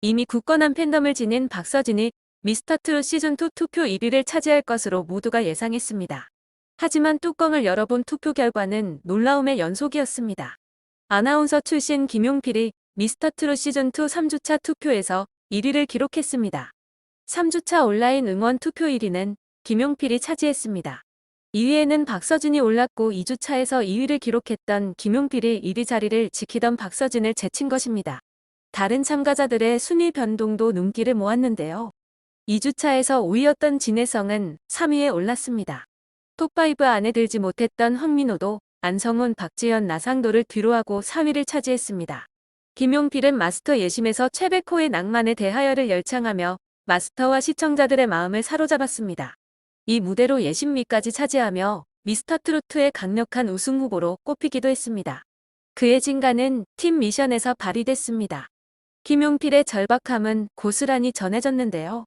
이미 굳건한 팬덤을 지닌 박서진이 미스터트롯 시즌2 투표 1위를 차지할 것으로 모두가 예상했습니다. 하지만 뚜껑을 열어본 투표 결과는 놀라움의 연속이었습니다. 아나운서 출신 김용필이 미스터트롯 시즌2 3주차 투표에서 1위를 기록했습니다. 3주차 온라인 응원 투표 1위는 김용필이 차지했습니다. 2위에는 박서진이 올랐고 2주차에서 2위를 기록했던 김용필이 1위 자리를 지키던 박서진을 제친 것입니다. 다른 참가자들의 순위 변동도 눈길을 모았는데요. 2주차에서 5위였던 진혜성은 3위에 올랐습니다. 톱5 안에 들지 못했던 황민호도 안성훈, 박지현, 나상도를 뒤로하고 4위를 차지했습니다. 김용필은 마스터 예심에서 최백호의 낭만에 대하여를 열창하며 마스터와 시청자들의 마음을 사로잡았습니다. 이 무대로 예심미까지 차지하며 미스터트로트의 강력한 우승 후보로 꼽히기도 했습니다. 그의 진가는 팀 미션에서 발휘됐습니다. 김용필의 절박함은 고스란히 전해졌는데요.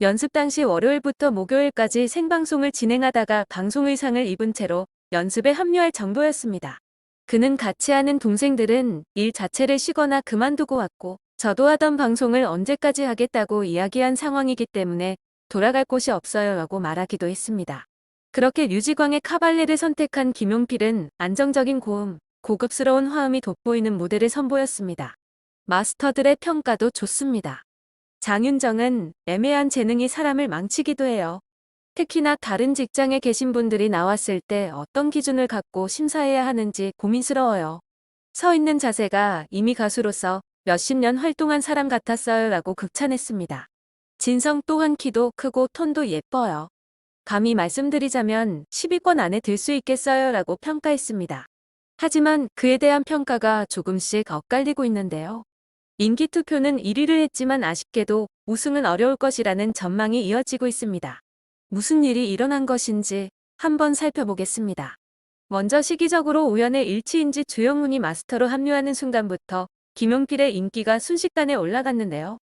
연습 당시 월요일부터 목요일까지 생방송을 진행하다가 방송 의상을 입은 채로 연습에 합류할 정도였습니다. 그는 같이 하는 동생들은 일 자체를 쉬거나 그만두고 왔고 저도 하던 방송을 언제까지 하겠다고 이야기한 상황이기 때문에 돌아갈 곳이 없어요 라고 말하기도 했습니다. 그렇게 류지광의 카발레를 선택한 김용필은 안정적인 고음, 고급스러운 화음이 돋보이는 무대를 선보였습니다. 마스터들의 평가도 좋습니다. 장윤정은 애매한 재능이 사람을 망치기도 해요. 특히나 다른 직장에 계신 분들이 나왔을 때 어떤 기준을 갖고 심사해야 하는지 고민스러워요. 서 있는 자세가 이미 가수로서 몇십 년 활동한 사람 같았어요 라고 극찬했습니다. 진성 또한 키도 크고 톤도 예뻐요. 감히 말씀드리자면 10위권 안에 들 수 있겠어요 라고 평가했습니다. 하지만 그에 대한 평가가 조금씩 엇갈리고 있는데요. 인기투표는 1위를 했지만 아쉽게도 우승은 어려울 것이라는 전망이 이어지고 있습니다. 무슨 일이 일어난 것인지 한번 살펴보겠습니다. 먼저 시기적으로 우연의 일치인지 주영훈이 마스터로 합류하는 순간부터 김용필의 인기가 순식간에 올라갔는데요.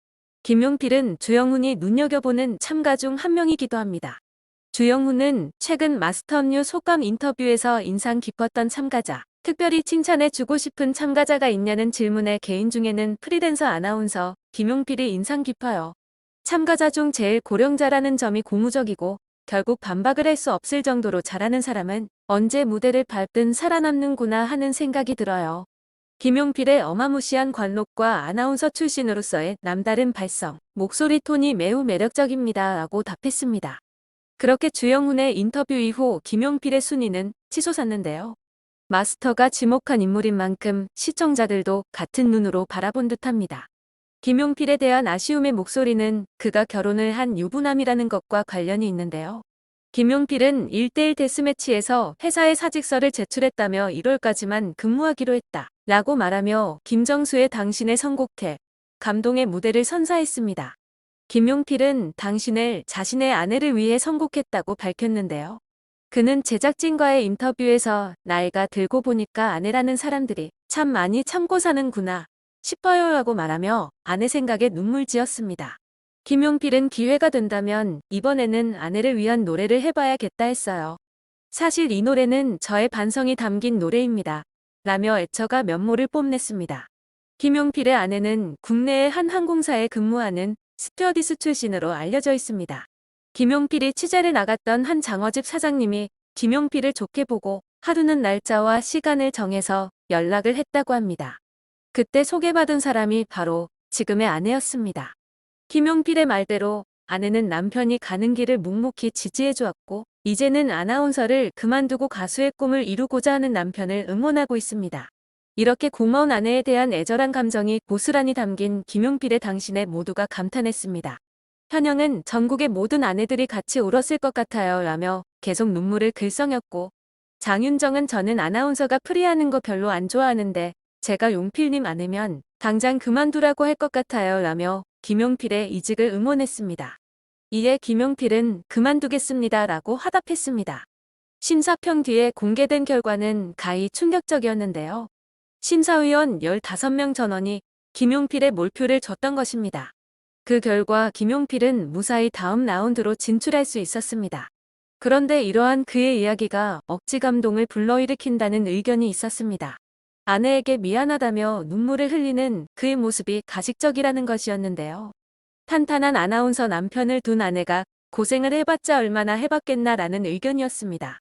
김용필은 주영훈이 눈여겨보는 참가 중 한 명이기도 합니다. 주영훈은 최근 마스터 합류 소감 인터뷰에서 인상 깊었던 참가자, 특별히 칭찬해주고 싶은 참가자가 있냐는 질문에 개인 중에는 프리랜서 아나운서 김용필이 인상 깊어요. 참가자 중 제일 고령자라는 점이 고무적이고 결국 반박을 할 수 없을 정도로 잘하는 사람은 언제 무대를 밟든 살아남는구나 하는 생각이 들어요. 김용필의 어마무시한 관록과 아나운서 출신으로서의 남다른 발성, 목소리 톤이 매우 매력적입니다 라고 답했습니다. 그렇게 주영훈의 인터뷰 이후 김용필의 순위는 치솟았는데요. 마스터가 지목한 인물인 만큼 시청자들도 같은 눈으로 바라본 듯합니다. 김용필에 대한 아쉬움의 목소리는 그가 결혼을 한 유부남이라는 것과 관련이 있는데요. 김용필은 1대1 데스매치에서 회사에 사직서를 제출했다며 1월까지만 근무하기로 했다 라고 말하며 김정수의 당신의 선곡해 감동의 무대를 선사했습니다. 김용필은 당신을 자신의 아내를 위해 선곡했다고 밝혔는데요. 그는 제작진과의 인터뷰에서 나이가 들고 보니까 아내라는 사람들이 참 많이 참고 사는구나 싶어요 라고 말하며 아내 생각에 눈물 지었습니다. 김용필은 기회가 된다면 이번에는 아내를 위한 노래를 해봐야겠다 했어요. 사실 이 노래는 저의 반성이 담긴 노래입니다. 라며 애처가 면모를 뽐냈습니다. 김용필의 아내는 국내의 한 항공사에 근무하는 스튜어디스 출신으로 알려져 있습니다. 김용필이 취재를 나갔던 한 장어집 사장님이 김용필을 좋게 보고 하루는 날짜와 시간을 정해서 연락을 했다고 합니다. 그때 소개받은 사람이 바로 지금의 아내였습니다. 김용필의 말대로 아내는 남편이 가는 길을 묵묵히 지지해 주었고 이제는 아나운서를 그만두고 가수의 꿈을 이루고자 하는 남편을 응원하고 있습니다. 이렇게 고마운 아내에 대한 애절한 감정이 고스란히 담긴 김용필의 당신에 모두가 감탄했습니다. 현영은 전국의 모든 아내들이 같이 울었을 것 같아요 라며 계속 눈물을 글썽였고 장윤정은 저는 아나운서가 프리하는 거 별로 안 좋아하는데 제가 용필님 아내면 당장 그만두라고 할 것 같아요 라며 김용필의 이직을 응원했습니다. 이에 김용필은 그만두겠습니다 라고 화답했습니다. 심사평 뒤에 공개된 결과는 가히 충격적이었는데요. 심사위원 15명 전원이 김용필의 몰표를 줬던 것입니다. 그 결과 김용필은 무사히 다음 라운드로 진출할 수 있었습니다. 그런데 이러한 그의 이야기가 억지 감동을 불러일으킨다는 의견이 있었습니다. 아내에게 미안하다며 눈물을 흘리는 그의 모습이 가식적이라는 것이었는데요. 탄탄한 아나운서 남편을 둔 아내가 고생을 해봤자 얼마나 해봤겠나라는 의견이었습니다.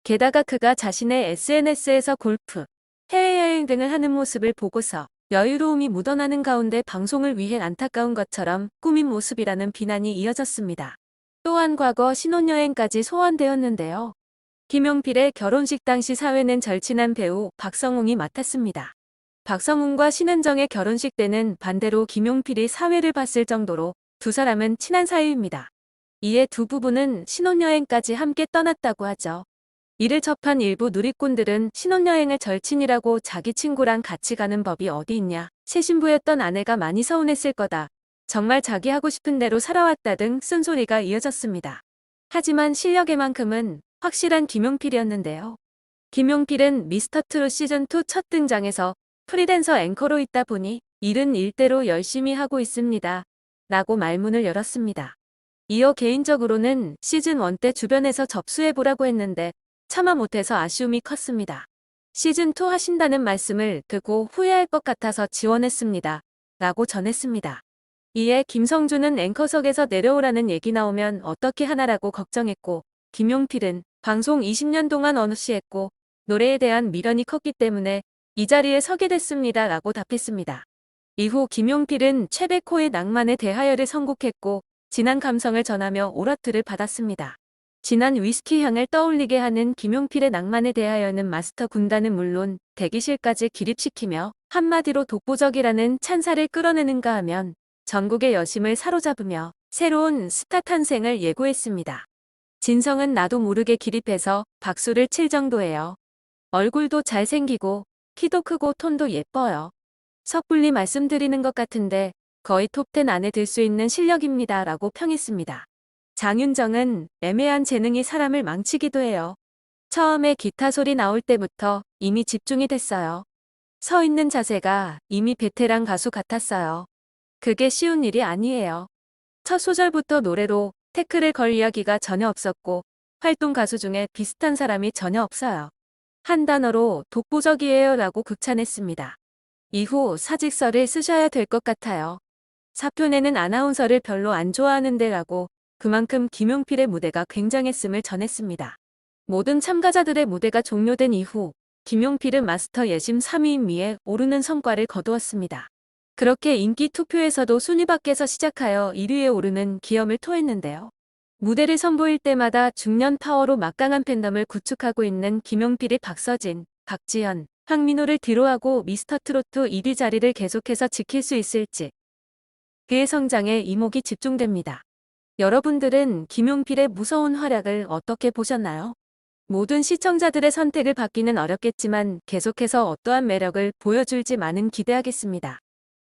게다가 그가 자신의 SNS에서 골프, 해외여행 등을 하는 모습을 보고서 여유로움이 묻어나는 가운데 방송을 위해 안타까운 것처럼 꾸민 모습이라는 비난이 이어졌습니다. 또한 과거 신혼여행까지 소환되었는데요. 김용필의 결혼식 당시 사회는 절친한 배우 박성웅이 맡았습니다. 박성웅과 신은정의 결혼식 때는 반대로 김용필이 사회를 봤을 정도로 두 사람은 친한 사이입니다. 이에 두 부부는 신혼여행까지 함께 떠났다고 하죠. 이를 접한 일부 누리꾼들은 신혼여행을 절친이라고 자기 친구랑 같이 가는 법이 어디 있냐. 새 신부였던 아내가 많이 서운했을 거다. 정말 자기 하고 싶은 대로 살아왔다 등 쓴소리가 이어졌습니다. 하지만 실력에만큼은 확실한 김용필이었는데요. 김용필은 미스터트롯 시즌2 첫 등장에서 프리랜서 앵커로 있다 보니 일은 일대로 열심히 하고 있습니다. 라고 말문을 열었습니다. 이어 개인적으로는 시즌1 때 주변에서 접수해보라고 했는데 차마 못해서 아쉬움이 컸습니다. 시즌2 하신다는 말씀을 듣고 후회할 것 같아서 지원했습니다. 라고 전했습니다. 이에 김성주는 앵커석에서 내려오라는 얘기 나오면 어떻게 하나라고 걱정했고, 김용필은 방송 20년 동안 어느시했고 노래에 대한 미련이 컸기 때문에 이 자리에 서게 됐습니다. 라고 답했습니다. 이후 김용필은 최백호의 낭만에 대하여를 선곡했고 진한 감성을 전하며 오라트를 받았습니다. 진한 위스키 향을 떠올리게 하는 김용필의 낭만에 대하여는 마스터 군단은 물론 대기실까지 기립시키며 한마디로 독보적이라는 찬사를 끌어내는가 하면 전국의 여심을 사로잡으며 새로운 스타 탄생을 예고했습니다. 진성은 나도 모르게 기립해서 박수를 칠 정도예요. 얼굴도 잘생기고 키도 크고 톤도 예뻐요. 섣불리 말씀드리는 것 같은데 거의 톱10 안에 들 수 있는 실력입니다. 라고 평했습니다. 장윤정은 애매한 재능이 사람을 망치기도 해요. 처음에 기타 소리 나올 때부터 이미 집중이 됐어요. 서 있는 자세가 이미 베테랑 가수 같았어요. 그게 쉬운 일이 아니에요. 첫 소절부터 노래로 태클을 걸 이야기가 전혀 없었고 활동 가수 중에 비슷한 사람이 전혀 없어요. 한 단어로 독보적이에요. 라고 극찬했습니다. 이후 사직서를 쓰셔야 될 것 같아요. 사표내는 아나운서를 별로 안 좋아하는데 라고 그만큼 김용필의 무대가 굉장했음을 전했습니다. 모든 참가자들의 무대가 종료된 이후 김용필은 마스터 예심 3위인 미에 오르는 성과를 거두었습니다. 그렇게 인기 투표에서도 순위 밖에서 시작하여 1위에 오르는 기염을 토했는데요. 무대를 선보일 때마다 중년 파워로 막강한 팬덤을 구축하고 있는 김용필이 박서진, 박지현, 황민호를 뒤로하고 미스터트로트 1위 자리를 계속해서 지킬 수 있을지 그의 성장에 이목이 집중됩니다. 여러분들은 김용필의 무서운 활약을 어떻게 보셨나요? 모든 시청자들의 선택을 받기는 어렵겠지만 계속해서 어떠한 매력을 보여줄지 많은 기대하겠습니다.